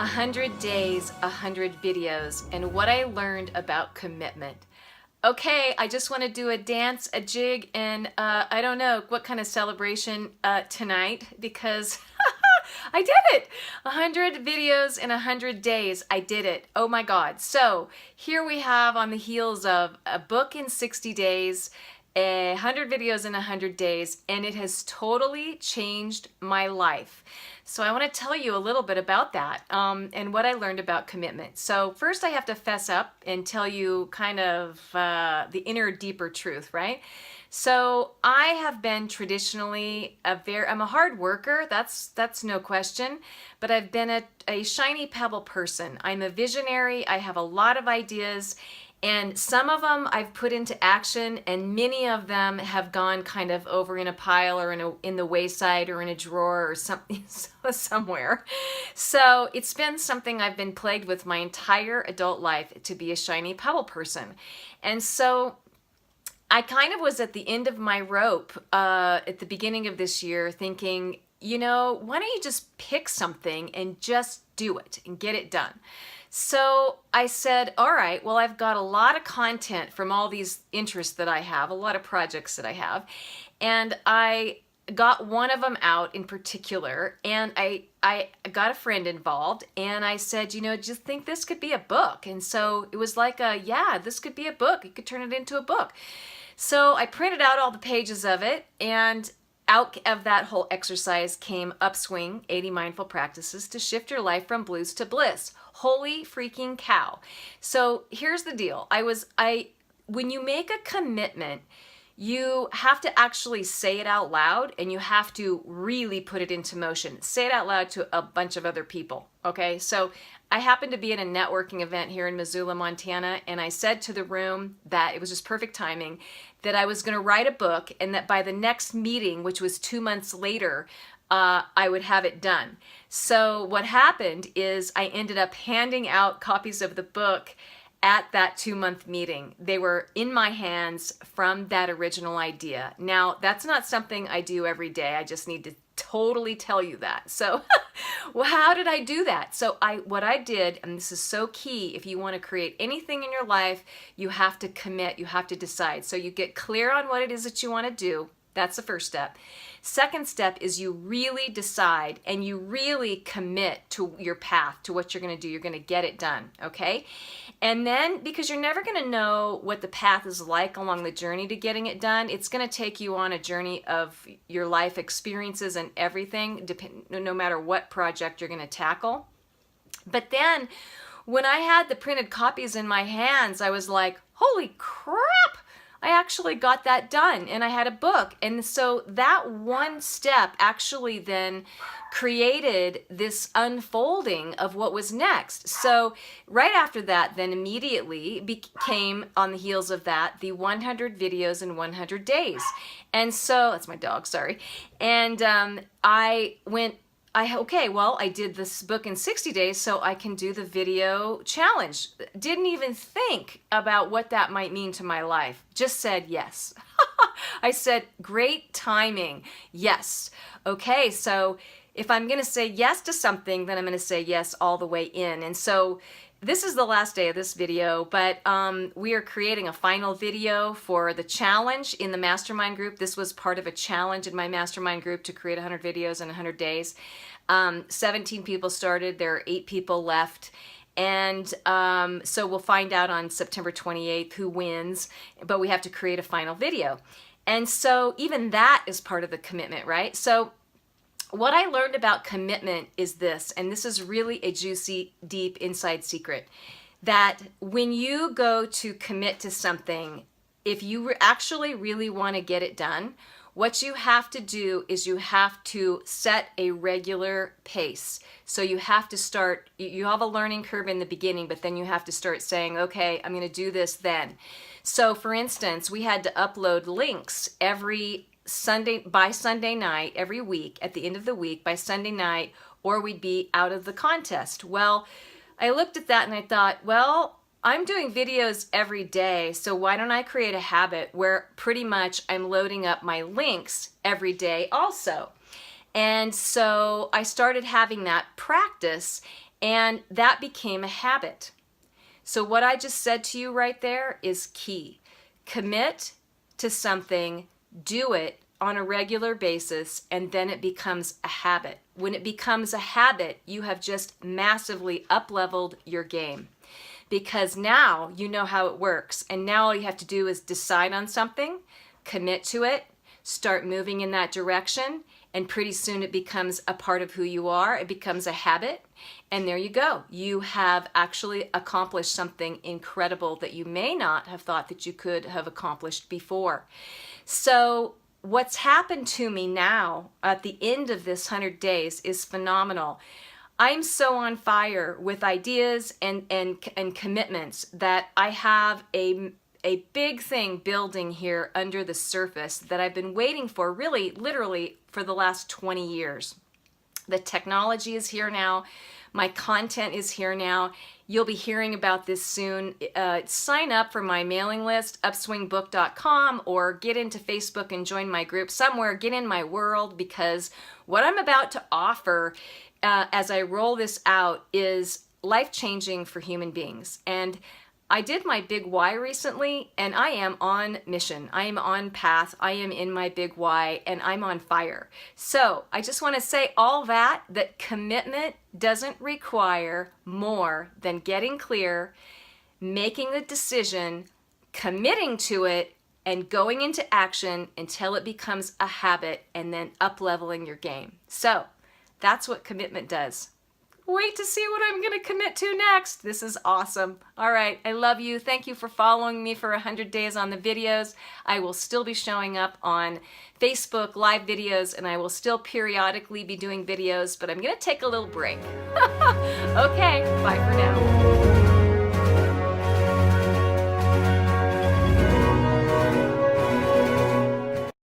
100 days, 100 videos, and what I learned about commitment. Okay, I just want to do a dance, a jig, and I don't know what kind of celebration tonight because I did it! 100 videos in 100 days. I did it. Oh my God. So here we have on the heels of a book in 60 days, 100 videos in 100 days, and it has totally changed my life. So I want to tell you a little bit about that and what I learned about commitment. So first I have to fess up and tell you kind of the inner, deeper truth, right? So I have been traditionally I'm a hard worker, that's no question, but I've been a shiny pebble person. I'm a visionary, I have a lot of ideas, and some of them I've put into action, and many of them have gone kind of over in a pile or in the wayside or in a drawer or something somewhere. So it's been something I've been plagued with my entire adult life, to be a shiny pebble person. And so I kind of was at the end of my rope at the beginning of this year thinking, you know, why don't you just pick something and just do it and get it done? So I said, all right, well, I've got a lot of content from all these interests that I have, a lot of projects that I have, and I got one of them out in particular, and I got a friend involved, and I said, you know, just think this could be a book. And so it was like yeah, this could be a book. You could turn it into a book. So I printed out all the pages of it, and out of that whole exercise came UPSWING, 80 Mindful Practices to Shift Your Life from Blues to Bliss. Holy freaking cow. So here's the deal. When you make a commitment, you have to actually say it out loud, and you have to really put it into motion. Say it out loud to a bunch of other people, okay? So I happened to be at a networking event here in Missoula, Montana, and I said to the room that it was just perfect timing, that I was gonna write a book, and that by the next meeting, which was 2 months later, I would have it done. So what happened is I ended up handing out copies of the book at that 2-month meeting. They were in my hands from that original idea. Now, that's not something I do every day. I just need to totally tell you that. So, well, how did I do that? So what I did, and this is so key, if you want to create anything in your life, you have to commit, you have to decide. So you get clear on what it is that you want to do. That's the first step. Second step is you really decide and you really commit to your path, to what you're going to do. You're going to get it done, okay? And then, because you're never going to know what the path is like along the journey to getting it done, it's going to take you on a journey of your life experiences and everything, no matter what project you're going to tackle. But then, when I had the printed copies in my hands, I was like, holy crap! I actually got that done, and I had a book. And so that one step actually then created this unfolding of what was next. So right after that, then immediately became, on the heels of that, the 100 videos in 100 days. And so, that's my dog, sorry. And okay, well, I did this book in 60 days, so I can do the video challenge. Didn't even think about what that might mean to my life. Just said yes. I said, great timing. Yes. Okay, so if I'm going to say yes to something, then I'm going to say yes all the way in. And so this is the last day of this video, but we are creating a final video for the challenge in the mastermind group. This was part of a challenge in my mastermind group to create 100 videos in 100 days. 17 people started, there are 8 people left. And so we'll find out on September 28th who wins, but we have to create a final video. And so even that is part of the commitment, right? So what I learned about commitment is this, and this is really a juicy, deep inside secret, that when you go to commit to something, if you actually really want to get it done, what you have to do is you have to set a regular pace. So you have to start, you have a learning curve in the beginning, but then you have to start saying, okay, I'm going to do this then. So for instance, we had to upload links every Sunday, by Sunday night, every week, at the end of the week, by Sunday night, or we'd be out of the contest. Well, I looked at that and I thought, well, I'm doing videos every day, so why don't I create a habit where pretty much I'm loading up my links every day also. And so I started having that practice, And that became a habit. So what I just said to you right there is key. Commit to something, do it on a regular basis, and then it becomes a habit. When it becomes a habit, you have just massively up-leveled your game, because now you know how it works, and now all you have to do is decide on something, commit to it, start moving in that direction, and pretty soon it becomes a part of who you are. It becomes a habit, and there you go. You have actually accomplished something incredible that you may not have thought that you could have accomplished before. So what's happened to me now at the end of this 100 days is phenomenal. I'm so on fire with ideas and commitments that I have a big thing building here under the surface that I've been waiting for, really, literally, for the last 20 years. The technology is here now. My content is here now. You'll be hearing about this soon. Sign up for my mailing list, upswingbook.com, or get into Facebook and join my group somewhere. Get in my world, because what I'm about to offer as I roll this out is life-changing for human beings. And I did my big why recently, and I am on mission. I am on path. I am in my big why, and I'm on fire. So I just want to say all that commitment doesn't require more than getting clear, making the decision, committing to it, and going into action until it becomes a habit, and then up-leveling your game. So that's what commitment does. Wait to see what I'm going to commit to next. This is awesome. All right, I love you. Thank you for following me for 100 days on the videos. I will still be showing up on Facebook live videos, and I will still periodically be doing videos, but I'm going to take a little break. Okay, bye for now.